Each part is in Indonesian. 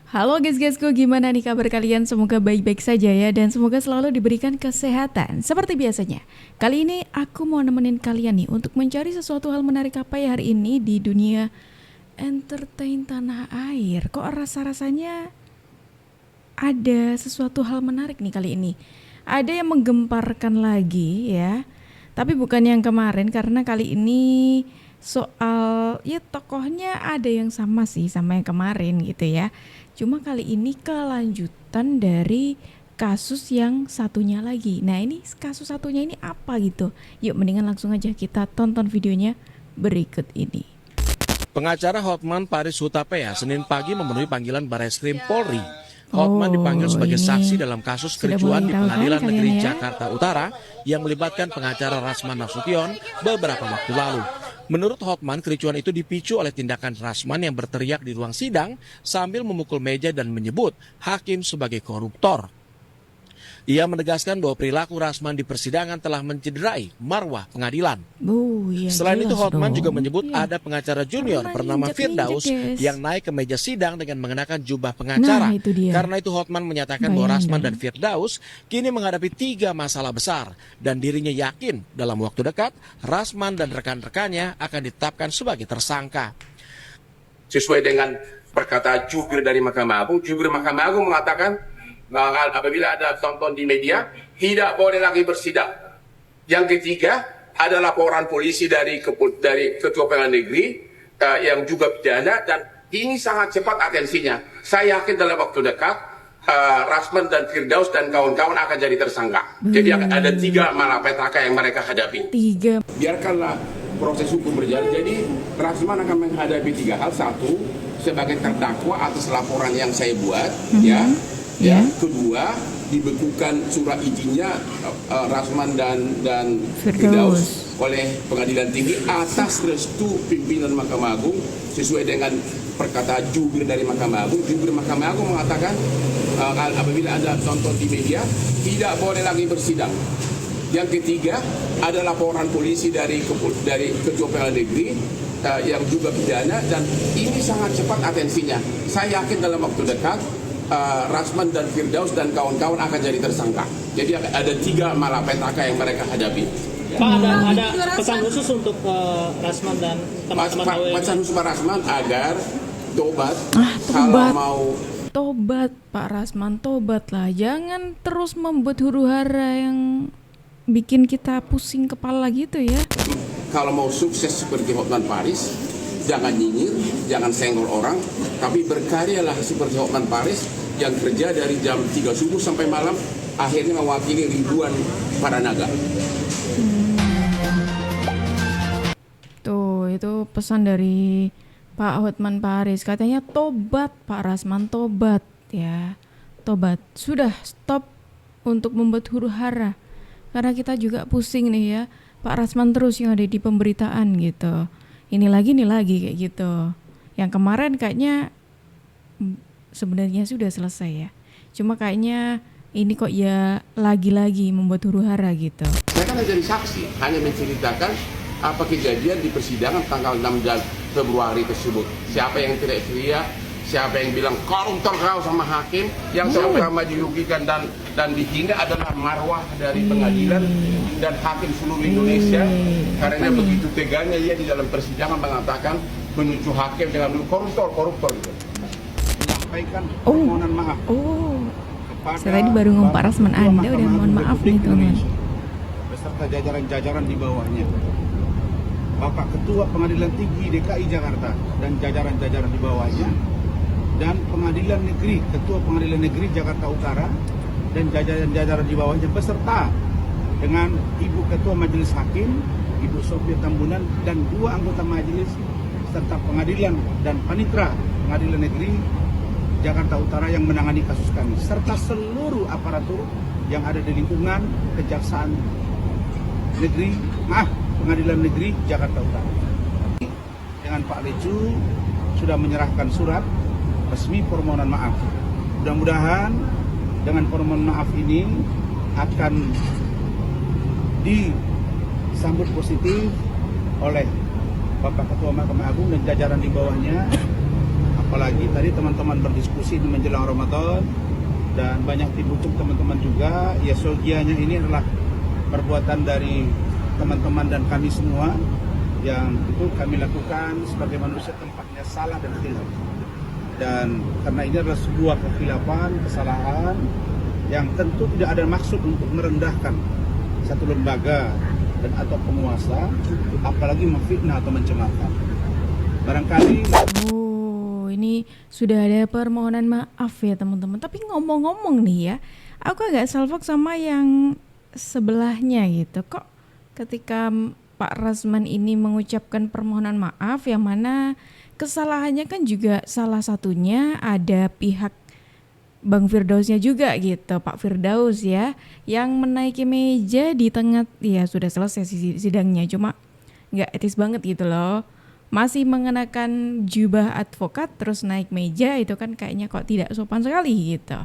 Halo guys-guysku, gimana nih kabar kalian? Semoga baik-baik saja ya, dan semoga selalu diberikan kesehatan. Seperti biasanya, kali ini aku mau nemenin kalian nih untuk mencari sesuatu hal menarik apa ya hari ini di dunia entertain tanah air. Kok rasa-rasanya ada sesuatu hal menarik nih kali ini. Ada yang menggemparkan lagi ya, tapi bukan yang kemarin karena kali ini soal ya tokohnya ada yang sama sih sama yang kemarin gitu ya. Cuma kali ini kelanjutan dari kasus yang satunya lagi. Nah ini kasus satunya ini apa gitu? Yuk mendingan langsung aja kita tonton videonya berikut ini. Pengacara Hotman Paris Hutapea Senin pagi memenuhi panggilan Barreskrim Polri. Hotman dipanggil sebagai saksi dalam kasus kericuan di Pengadilan Negeri Jakarta Utara yang melibatkan pengacara Rasman Nasution beberapa waktu lalu. Menurut Hotman, kericuan itu dipicu oleh tindakan Rasman yang berteriak di ruang sidang sambil memukul meja dan menyebut hakim sebagai koruptor. Ia menegaskan bahwa perilaku Rasman di persidangan telah mencederai marwah pengadilan. Selain itu, Hotman juga menyebut ada pengacara junior bernama Firdaus yang naik ke meja sidang dengan mengenakan jubah pengacara. Karena itu Hotman menyatakan bahwa Rasman dan Firdaus kini menghadapi 3 masalah besar dan dirinya yakin dalam waktu dekat Rasman dan rekan-rekannya akan ditetapkan sebagai tersangka. Sesuai dengan perkataan jubir dari Mahkamah Agung, jubir Mahkamah Agung mengatakan apabila ada tonton di media, tidak boleh lagi bersidang. Yang ketiga, ada laporan polisi dari Ketua Pengadilan Negeri yang juga pidana, dan ini sangat cepat atensinya. Saya yakin dalam waktu dekat, Rasman dan Firdaus dan kawan-kawan akan jadi tersangka. Jadi ada 3 malapetaka yang mereka hadapi. Biarkanlah proses hukum berjalan. Jadi Rasman akan menghadapi 3 hal. 1, sebagai terdakwa atas laporan yang saya buat, ya. Kedua, dibekukan surat izinnya Rasman dan Firdaus oleh Pengadilan Tinggi atas restu pimpinan Mahkamah Agung sesuai dengan perkataan jubir dari Mahkamah Agung. Jubir Mahkamah Agung mengatakan apabila ada tonton di media, tidak boleh lagi bersidang. Yang ketiga, ada laporan polisi dari Ketua Pengadilan Negeri yang juga pidana, dan ini sangat cepat atensinya. Saya yakin dalam waktu dekat Rasman dan Firdaus dan kawan-kawan akan jadi tersangka. Jadi ada 3 malapetaka yang mereka hadapi. Pak, ada pesan khusus untuk Rasman dan teman-teman? Pesan khusus Pak Rasman agar tobat. Kalau mau tobat Pak Rasman, tobat lah. Jangan terus membuat huru-hara yang bikin kita pusing kepala gitu ya. Kalau mau sukses seperti Hotman Paris, jangan nyinyir, jangan senggol orang, tapi berkaryalah seperti Hotman Paris yang kerja dari jam 3 subuh sampai malam, akhirnya mewakili ribuan para naga. Tuh, itu pesan dari Pak Hotman Paris. Katanya tobat Pak Rasman, tobat ya. Tobat. Sudah stop untuk membuat huru-hara. Karena kita juga pusing nih ya. Pak Rasman terus yang ada di pemberitaan gitu. Ini lagi kayak gitu. Yang kemarin kayaknya sebenarnya sudah selesai ya. Cuma kayaknya ini kok ya lagi-lagi membuat huru-hara gitu. Saya kan jadi saksi, hanya menceritakan apa kejadian di persidangan tanggal 6 Februari tersebut. Siapa yang tidak setia, siapa yang bilang koruptor kau sama hakim, yang terutama dirugikan dan dihina adalah marwah dari pengadilan dan hakim seluruh Indonesia. Karena begitu teganya ia di dalam persidangan mengatakan menuju hakim dengan koruptor gitu. Menyampaikan permohonan maaf. Saya tadi baru ngomong Pak Rasman, Anda udah mohon maaf nih teman. Beserta jajaran-jajaran di bawahnya. Bapak Ketua Pengadilan Tinggi DKI Jakarta dan jajaran-jajaran di bawahnya, dan Pengadilan Negeri, Ketua Pengadilan Negeri Jakarta Utara dan jajaran-jajaran di bawahnya beserta dengan Ibu Ketua Majelis Hakim, Ibu Sofia Tambunan, dan 2 anggota majelis serta pengadilan dan panitra Pengadilan Negeri Jakarta Utara yang menangani kasus kami, serta seluruh aparatur yang ada di lingkungan Kejaksaan Negeri, Pengadilan Negeri Jakarta Utara. Dengan Pak Lecu sudah menyerahkan surat resmi permohonan maaf. Mudah-mudahan dengan permohonan maaf ini akan disambut positif oleh Bapak Ketua Mahkamah Agung dan jajaran di bawahnya. Apalagi tadi teman-teman berdiskusi ini menjelang Ramadan dan banyak dibutuh teman-teman juga. Ya syogianya ini adalah perbuatan dari teman-teman dan kami semua yang itu kami lakukan sebagai manusia tempatnya salah dan khilaf. Dan karena ini adalah sebuah kekhilafan, kesalahan yang tentu tidak ada maksud untuk merendahkan satu lembaga dan atau penguasa, apalagi memfitnah atau mencemarkan. Barangkali ini sudah ada permohonan maaf ya teman-teman. Tapi ngomong-ngomong nih ya, aku agak salfok sama yang sebelahnya gitu. Kok ketika Pak Rasman ini mengucapkan permohonan maaf, yang mana kesalahannya kan juga salah satunya ada pihak Bang Firdausnya juga gitu, Pak Firdaus ya, yang menaiki meja di tengah, ya sudah selesai sidangnya, cuma nggak etis banget gitu loh. Masih mengenakan jubah advokat terus naik meja, itu kan kayaknya kok tidak sopan sekali gitu.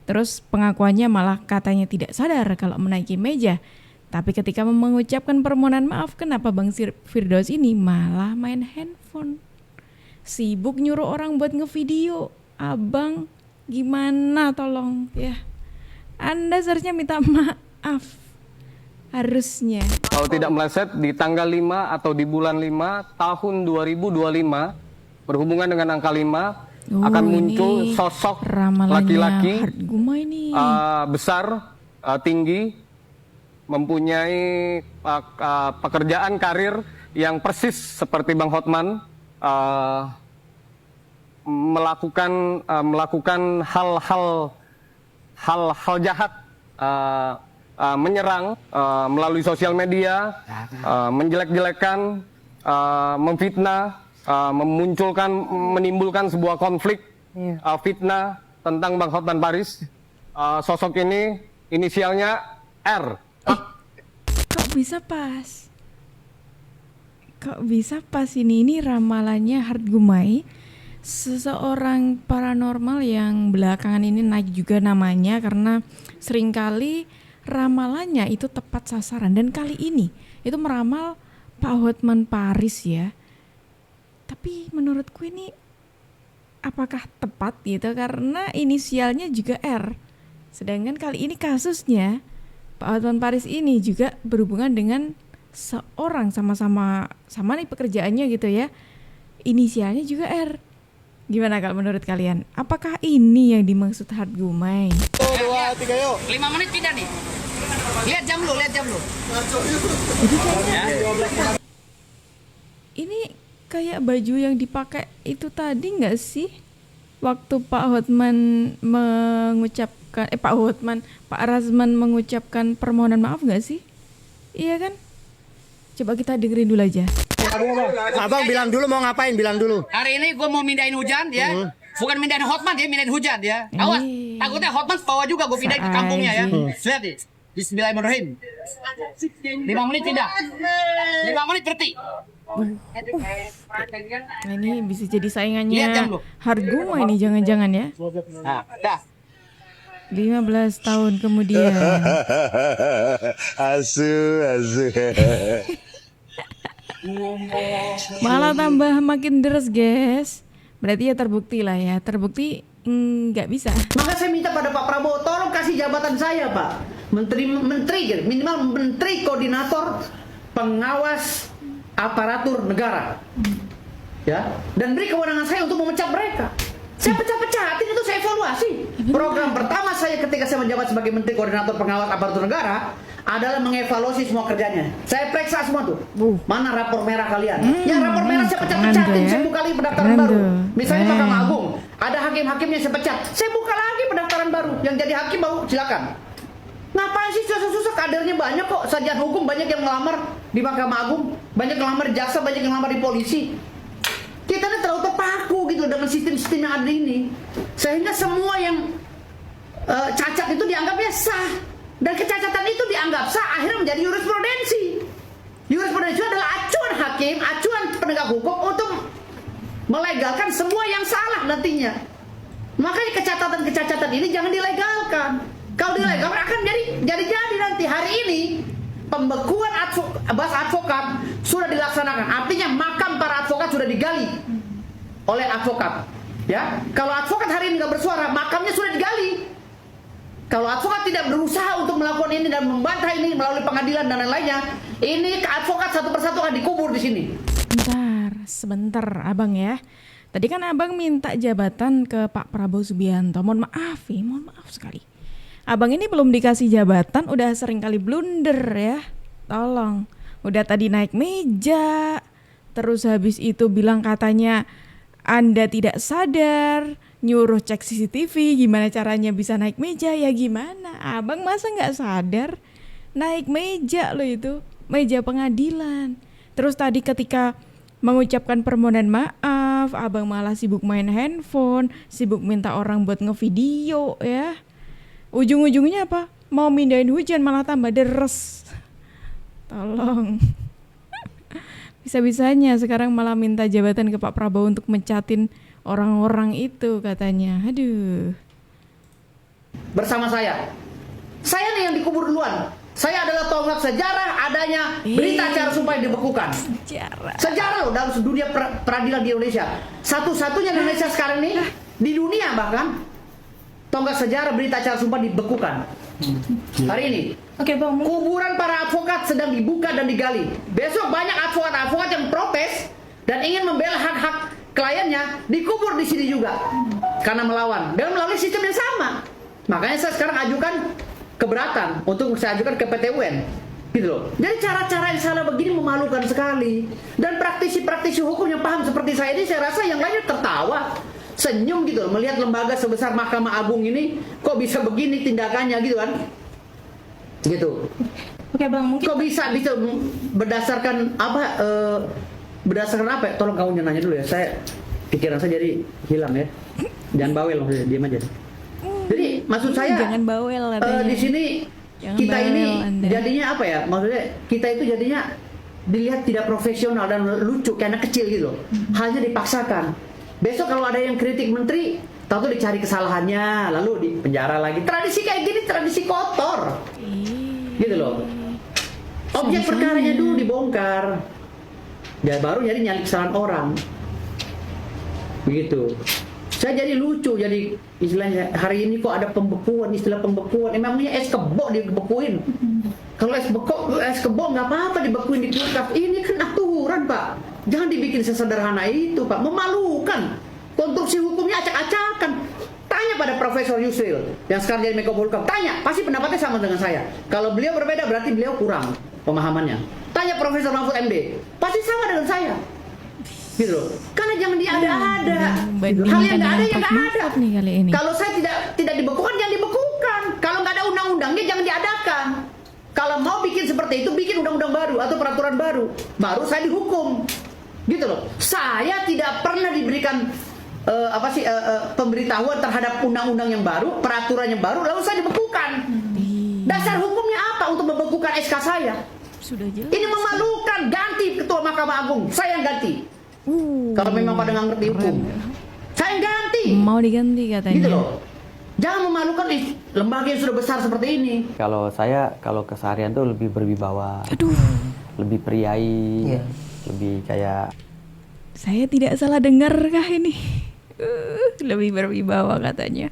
Terus pengakuannya malah katanya tidak sadar kalau menaiki meja. Tapi ketika mengucapkan permohonan maaf, kenapa Bang Firdaus ini malah main handphone? Sibuk nyuruh orang buat ngevideo. Abang gimana tolong ya. Anda seharusnya minta maaf. Harusnya. Kalau tidak meleset di tanggal 5 atau di bulan 5 tahun 2025 berhubungan dengan angka 5 akan muncul sosok laki-laki besar, tinggi, mempunyai pekerjaan karir yang persis seperti Bang Hotman, melakukan hal-hal jahat, menyerang melalui sosial media, menjelek-jelekan, memfitnah, menimbulkan sebuah konflik, fitnah tentang Bang Hotman Paris. Sosok ini inisialnya R. Kok bisa pas? Kok bisa pas ini ramalannya Hart Gumai, seseorang paranormal yang belakangan ini naik juga namanya karena seringkali ramalannya itu tepat sasaran, dan kali ini itu meramal Pak Hotman Paris ya. Tapi menurutku ini apakah tepat gitu, karena inisialnya juga R. Sedangkan kali ini kasusnya Pak Hotman Paris ini juga berhubungan dengan seorang sama nih pekerjaannya gitu ya. Inisialnya juga R. Gimana kalau menurut kalian? Apakah ini yang dimaksud Hart Gumai? 1, 2, 3 yuk. 5 menit tidak nih? Lihat jam lu. Jadi kayaknya ini kayak baju yang dipakai itu tadi nggak sih? Waktu Pak Hotman mengucapkan, Pak Rasman mengucapkan permohonan maaf nggak sih? Iya kan? Coba kita dengerin dulu aja. Abang bilang dulu mau ngapain, bilang dulu. Hari ini gue mau mindahin hujan ya. Bukan mindahin Hotman ya, mindahin hujan ya. Awas, takutnya Hotman bawa juga gue pindahin ke kampungnya ya. Lihat nih. Bismillahirrahmanirrahim. 5 menit tidak. 5 menit berarti. Nah, ini bisa jadi saingannya Hart Gumai ini jangan-jangan ya. Nah, dah. 15 tahun kemudian. Asu. Malah tambah makin deres, guys. Berarti ya terbukti lah ya. Terbukti nggak bisa. Maka saya minta pada Pak Prabowo, tolong kasih jabatan saya, Pak. Menteri, minimal Menteri Koordinator Pengawas Aparatur Negara. Ya, dan beri kewenangan saya untuk memecat mereka. Saya pecah-pecatin itu, saya evaluasi. Program pertama saya ketika saya menjabat sebagai Menteri Koordinator Pengawas Aparatur Negara adalah mengevaluasi semua kerjanya. Saya periksa semua tuh. Mana rapor merah kalian? Yang rapor merah saya pecah-pecatin, saya buka lagi pendaftaran baru. Misalnya Mahkamah Agung, ada hakim-hakimnya saya pecat, saya buka lagi pendaftaran baru. Yang jadi hakim mau silakan. Ngapain sih susah-susah, kadernya banyak kok, sarjana hukum banyak yang melamar di Mahkamah Agung, banyak yang melamar di jaksa, banyak yang melamar di polisi. Kita ini terlalu terpaku gitu dengan sistem-sistem yang ada ini, sehingga semua yang cacat itu dianggapnya sah, dan kecacatan itu dianggap sah akhirnya menjadi jurisprudensi. Jurisprudensi adalah acuan hakim, acuan penegak hukum untuk melegalkan semua yang salah nantinya. Makanya kecacatan ini jangan dilegalkan. Kalau dilegalkan akan jadi nanti. Hari ini pembekuan bas advokat sudah dilaksanakan. Artinya makam para advokat sudah digali oleh advokat. Ya, kalau advokat hari ini nggak bersuara, makamnya sudah digali. Kalau advokat tidak berusaha untuk melakukan ini dan membantah ini melalui pengadilan dan lain-lainnya, ini advokat satu persatu akan dikubur di sini. Sebentar abang ya. Tadi kan abang minta jabatan ke Pak Prabowo Subianto. Mohon maaf sekali. Abang ini belum dikasih jabatan, udah sering kali blunder ya. Tolong. Udah tadi naik meja, terus habis itu bilang katanya Anda tidak sadar, nyuruh cek CCTV, gimana caranya bisa naik meja, ya gimana? Abang masa nggak sadar? Naik meja loh itu, meja pengadilan. Terus tadi ketika mengucapkan permohonan maaf, abang malah sibuk main handphone, sibuk minta orang buat ngevideo ya. Ujung-ujungnya apa? Mau mindahin hujan malah tambah deres. Tolong. Bisa-bisanya sekarang malah minta jabatan ke Pak Prabowo untuk mencatin orang-orang itu katanya. Aduh. Bersama saya nih yang dikubur duluan. Saya adalah tonggak sejarah adanya berita acara sumpah yang dibekukan. Sejarah loh dalam dunia peradilan di Indonesia. Satu-satunya Indonesia sekarang ini di dunia bahkan tonggak sejarah berita acara sumpah dibekukan. Hari ini kuburan para advokat sedang dibuka dan digali. Besok banyak advokat-advokat yang protes dan ingin membela hak-hak kliennya dikubur di sini juga karena melawan dan melalui sistem yang sama. Makanya saya sekarang ajukan keberatan untuk saya ajukan ke PT UN gitu loh. Jadi cara-cara yang salah begini memalukan sekali. Dan praktisi-praktisi hukum yang paham seperti saya ini, saya rasa yang lainnya tertawa, senyum gitu loh, melihat lembaga sebesar Mahkamah Agung ini kok bisa begini tindakannya gitu kan. Gitu. Oke Bang, mungkin kok bisa berdasarkan apa berdasarkan apa ya? Tolong kamu nanya dulu ya. Saya pikiran saya jadi hilang ya. Jangan bawel maksudnya, diam aja. Jadi maksud saya jangan bawel di sini jangan kita ini Anda. jadinya apa ya? Maksudnya kita itu jadinya dilihat tidak profesional dan lucu kayak anak kecil gitu. Hanya dipaksakan. Besok kalau ada yang kritik menteri, tahu dicari kesalahannya, lalu di penjara lagi. Tradisi kayak gini tradisi kotor. Gitu loh. Objek perkaranya dulu dibongkar. Ya baru nyari kesalahan orang. Begitu. Saya jadi lucu, jadi istilahnya hari ini kok ada pembekuan, istilah pembekuan. Emangnya es kebo dibekuin? Kalau es kebo nggak apa-apa dibekuin di kulkas. Ini kan aturan Pak. Jangan dibikin sesederhana itu Pak. Memalukan. Konstruksi hukumnya acak-acakan. Tanya pada Profesor Yusril yang sekarang jadi Menko Polhukam. Tanya, pasti pendapatnya sama dengan saya. Kalau beliau berbeda berarti beliau kurang pemahamannya. Tanya Profesor Mahfud MD, pasti sama dengan saya. Gitu loh. Karena jangan diada-ada. Hal yang nggak ada ya nggak ada. Kalau saya tidak dibekukan, jangan dibekukan. Kalau nggak ada undang-undangnya jangan diadakan. Kalau mau bikin seperti itu, bikin undang-undang baru atau peraturan baru. Baru saya dihukum. Gitu loh. Saya tidak pernah diberikan pemberitahuan terhadap undang-undang yang baru, peraturan yang baru, lalu saya dibekukan. Dasar hukumnya apa untuk membekukan SK saya? Sudah jelas. Ini memalukan. Ganti Ketua Mahkamah Agung. Saya yang ganti. Kalau memang pada nggak ngerti hukum, saya yang ganti. Mau diganti katanya. Gitu loh. Jangan memalukan lembaga yang sudah besar seperti ini. Kalau saya, kalau keseharian tuh lebih berwibawa, lebih priai, lebih kayak. Saya tidak salah dengar kah ini? Lebih berwibawa katanya.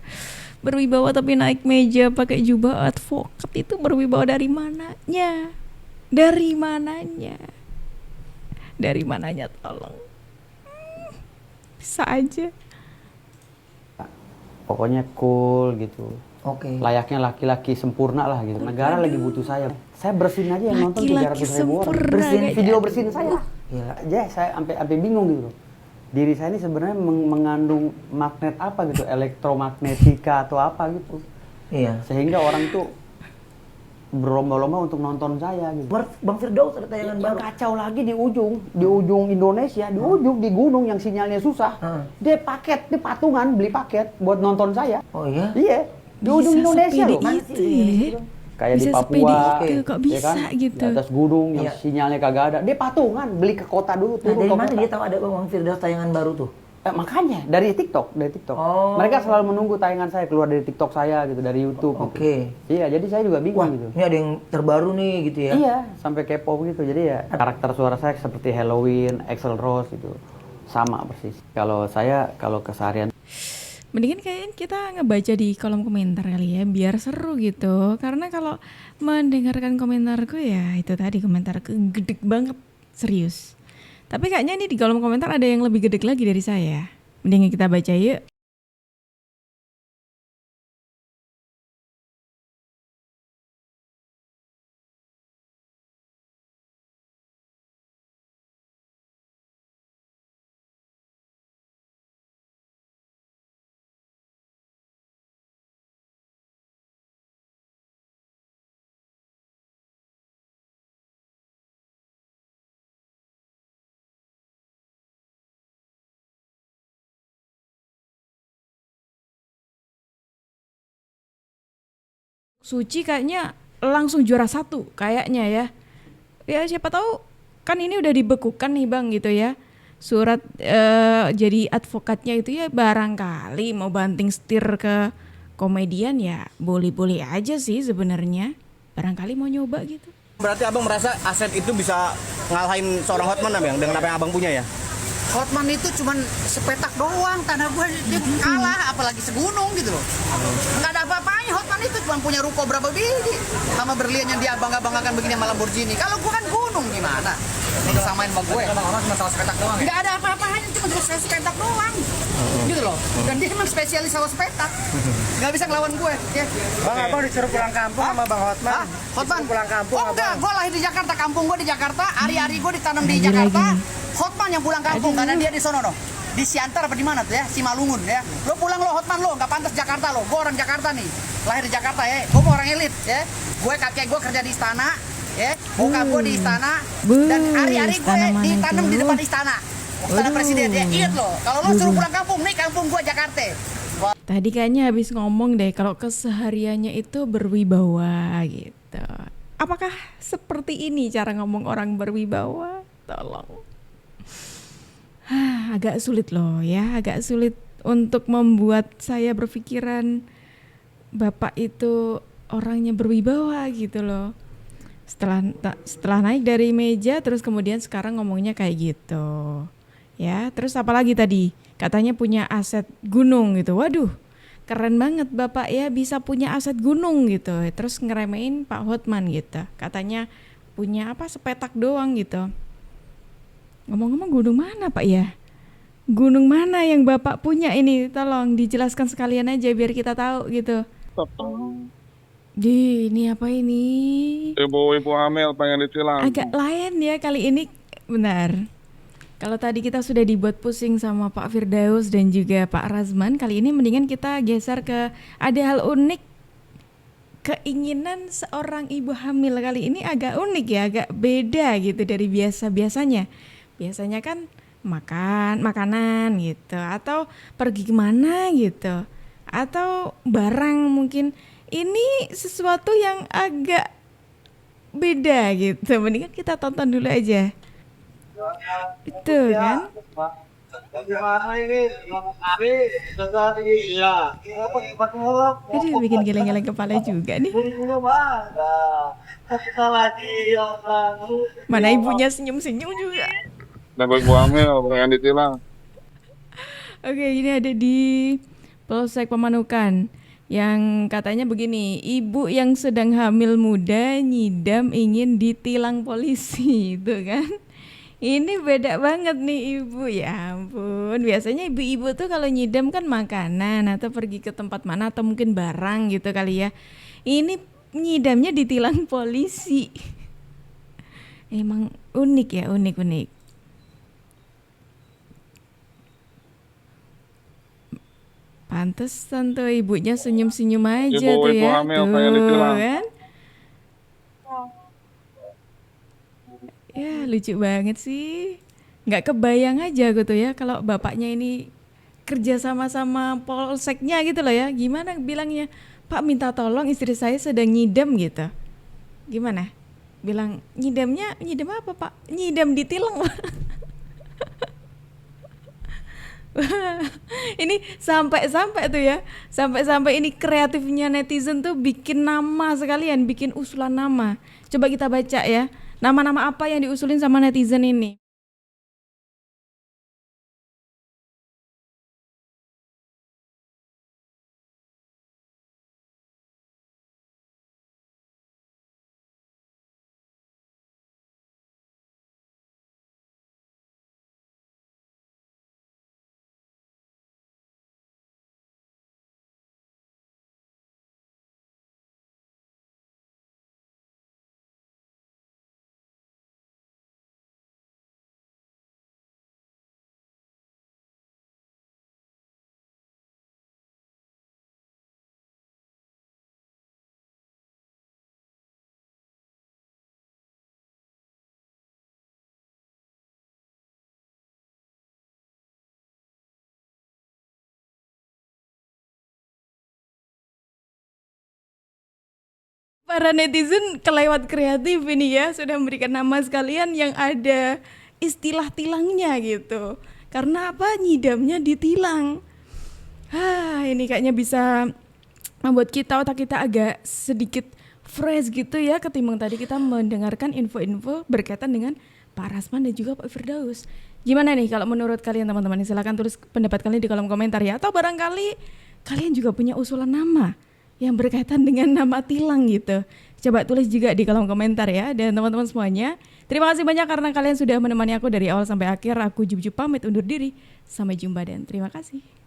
Berwibawa tapi naik meja pakai jubah advokat itu berwibawa dari mananya? Dari mananya? Dari mananya tolong? Bisa aja. Pokoknya cool gitu. Oke. Layaknya laki-laki sempurna lah gitu. Negara lagi butuh saya. Saya bersihin aja yang nonton 300.000 orang. Bersihin video bersihin saya. Ya, saya sampai bingung gitu. Diri saya ini sebenarnya mengandung magnet apa gitu, elektromagnetika atau apa gitu. Iya. Sehingga orang tuh berlomba-lomba untuk nonton saya gitu. Bang Firdaus ada tayangan baru. Kacau lagi di ujung Indonesia, di gunung yang sinyalnya susah. Dia patungan beli paket buat nonton saya. Oh iya? Iya, di ujung Indonesia loh. Itu ya. Kayak bisa di Papua, itu, kok bisa ya kan? gitu. Di atas gunung yang sinyalnya kagak ada. Dia patungan beli ke kota dulu. Nah, dari mana dia tahu ada Bang Firdaus tayangan baru tuh? Makanya dari TikTok. Oh. Mereka selalu menunggu tayangan saya keluar dari TikTok saya gitu, dari YouTube. Oke. Gitu. Iya, jadi saya juga bingung gitu. Ini ada yang terbaru nih gitu ya? Iya, sampai kepo gitu. Jadi ya karakter suara saya seperti Halloween, Axl Rose gitu. Sama persis. Kalau saya, kalau keseharian Mendingan kayaknya kita ngebaca di kolom komentar kali ya, biar seru gitu. Karena kalau mendengarkan komentarku ya itu tadi, komentarku gede banget, serius. Tapi kayaknya ini di kolom komentar ada yang lebih gede lagi dari saya. Mendingan kita baca yuk. Suci kayaknya langsung juara 1 kayaknya ya. Ya siapa tahu kan ini udah dibekukan nih Bang gitu ya. Surat jadi advokatnya itu ya barangkali mau banting setir ke komedian ya boleh-boleh aja sih sebenarnya. Barangkali mau nyoba gitu. Berarti abang merasa aset itu bisa ngalahin seorang Hotman abang dengan apa yang abang punya ya? Hotman itu cuman sepetak doang, tanah gue dia kalah, apalagi segunung gitu loh. Nggak ada apa-apanya, Hotman itu cuma punya ruko berapa biji, sama berlian yang dia bangga-banggakan begini sama Lamborghini. Kalau gue kan gunung gimana? Udah samain sama gue. Abang masalah sepetak doang ya? Nggak ada apa-apanya, cuma sepetak doang. Gitu loh. Dan dia emang spesialis sama sepetak. Nggak bisa ngelawan gue. Ya. Bang, abang disuruh pulang kampung sama Bang Hotman. Hotman pulang kampung. Oh enggak, gue lahir di Jakarta, kampung gue di Jakarta, hari-hari gue ditanam di Jakarta. Hotman yang pulang kampung karena dia di sono no. Di Siantar apa di mana tuh ya? Simalungun ya. Lo pulang lo Hotman lo, nggak pantas Jakarta lo. Gue orang Jakarta nih. Lahir di Jakarta ya. Gue mau orang elit ya. Gue kakek gue kerja di istana ya. Bokap gue di istana dan hari-hari gue ditanam di depan istana. Istana presiden ya. Ingat lo, kalau lo suruh pulang kampung, nih kampung gue Jakarta. Tadi kayaknya habis ngomong deh kalau kesehariannya itu berwibawa gitu. Apakah seperti ini cara ngomong orang berwibawa? Tolong. Agak sulit loh ya, agak sulit untuk membuat saya berpikiran Bapak itu orangnya berwibawa gitu loh. Setelah naik dari meja terus kemudian sekarang ngomongnya kayak gitu. Ya, terus apalagi tadi? Katanya punya aset gunung gitu. Waduh, keren banget Bapak ya bisa punya aset gunung gitu. Terus ngeremehin Pak Hotman gitu. Katanya punya apa sepetak doang gitu. Ngomong-ngomong gunung mana Pak ya? Gunung mana yang Bapak punya ini? Tolong dijelaskan sekalian aja biar kita tahu gitu. Ini apa ini? Ibu hamil pengen ditilang. Agak lain ya kali ini. Benar. Kalau tadi kita sudah dibuat pusing sama Pak Firdaus dan juga Pak Razman, kali ini mendingan kita geser ke ada hal unik. Keinginan seorang ibu hamil kali ini agak unik ya, agak beda gitu dari biasanya. Biasanya kan makanan gitu, atau pergi kemana gitu, atau barang mungkin. Ini sesuatu yang agak beda gitu. Mendingan kita tonton dulu aja. Itu kan? Aduh, bikin geleng-geleng kepala juga nih. Mana ibunya senyum-senyum juga. Dan ibu hamil pengen ditilang. Oke, ini ada di Polsek Pemanukan yang katanya begini, ibu yang sedang hamil muda nyidam ingin ditilang polisi, itu kan? Ini beda banget nih ibu, ya ampun. Biasanya ibu-ibu tuh kalau nyidam kan makanan atau pergi ke tempat mana atau mungkin barang gitu kali ya. Ini nyidamnya ditilang polisi. Emang unik ya, unik. Pantesan tuh ibunya senyum-senyum aja ibu ya. Hamil, tuh kan? Ya lucu banget sih. Nggak kebayang aja gitu ya kalau bapaknya ini kerja sama polseknya gitu loh ya. Gimana bilangnya? Pak minta tolong istri saya sedang nyidam gitu. Gimana? Bilang nyidam apa Pak? Nyidam ditilang. Ini sampai tuh ya. Sampai ini kreatifnya netizen tuh bikin nama sekalian, bikin usulan nama. Coba kita baca ya. Nama-nama apa yang diusulin sama netizen ini? Para netizen kelewat kreatif ini ya, sudah memberikan nama sekalian yang ada istilah tilangnya gitu. Karena apa? Nyidamnya ditilang. Ini kayaknya bisa membuat otak kita agak sedikit fresh gitu ya, ketimbang tadi kita mendengarkan info-info berkaitan dengan Pak Rasman dan juga Pak Firdaus. Gimana nih kalau menurut kalian teman-teman? Silahkan tulis pendapat kalian di kolom komentar ya. Atau barangkali kalian juga punya usulan nama yang berkaitan dengan nama tilang gitu. Coba tulis juga di kolom komentar ya. Dan teman-teman semuanya, terima kasih banyak karena kalian sudah menemani aku dari awal sampai akhir. Aku Jup pamit undur diri. Sampai jumpa dan terima kasih.